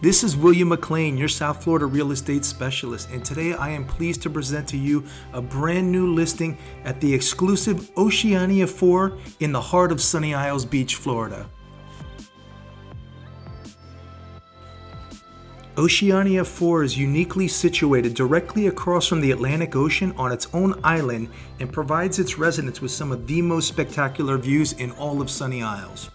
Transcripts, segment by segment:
This is William McClain, your South Florida real estate specialist, and today I am pleased to present to you a brand new listing at the exclusive Oceania IV in the heart of Sunny Isles Beach, Florida. Oceania IV is uniquely situated directly across from the Atlantic Ocean on its own island and provides its residents with some of the most spectacular views in all of Sunny Isles.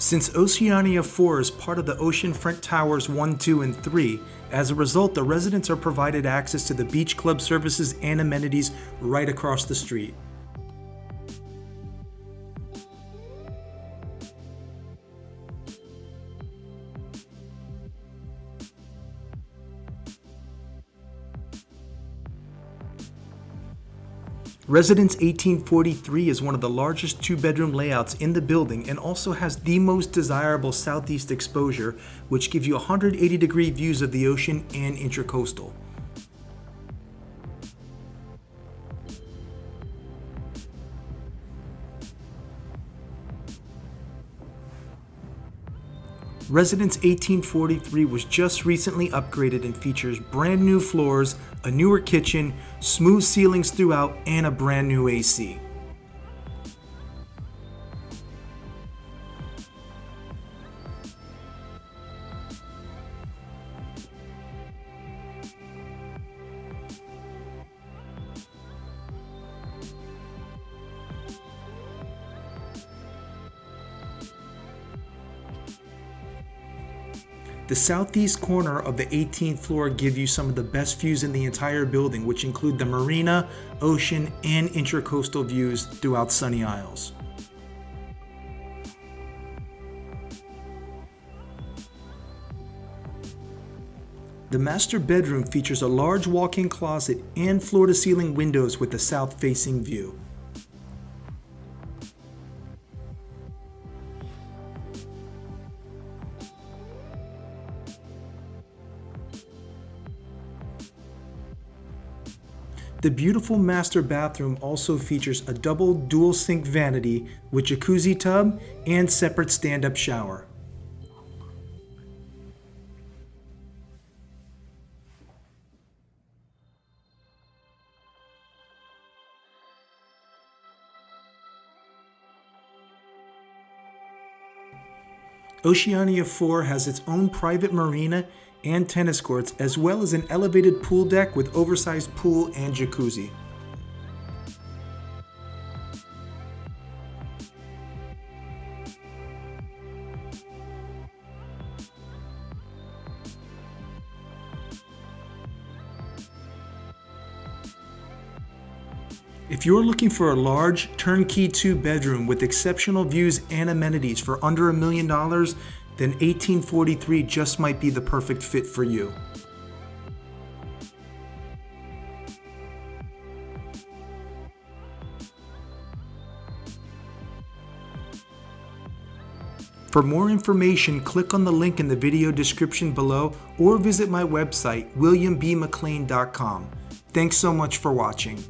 Since Oceania IV is part of the Oceanfront Towers 1, 2, and 3, as a result, the residents are provided access to the beach club services and amenities right across the street. Residence 1843 is one of the largest two-bedroom layouts in the building and also has the most desirable southeast exposure, which gives you 180-degree views of the ocean and intracoastal. Residence 1843 was just recently upgraded and features brand new floors, a newer kitchen, smooth ceilings throughout, and a brand new AC. The southeast corner of the 18th floor gives you some of the best views in the entire building, which include the marina, ocean, and intracoastal views throughout Sunny Isles. The master bedroom features a large walk-in closet and floor-to-ceiling windows with a south-facing view. The beautiful master bathroom also features a double dual sink vanity with jacuzzi tub and separate stand-up shower. Oceania IV has its own private marina and tennis courts, as well as an elevated pool deck with oversized pool and jacuzzi. If you're looking for a large, turnkey two-bedroom with exceptional views and amenities for under $1 million, then 1843 just might be the perfect fit for you. For more information, click on the link in the video description below or visit my website, williambmcclain.com. Thanks so much for watching.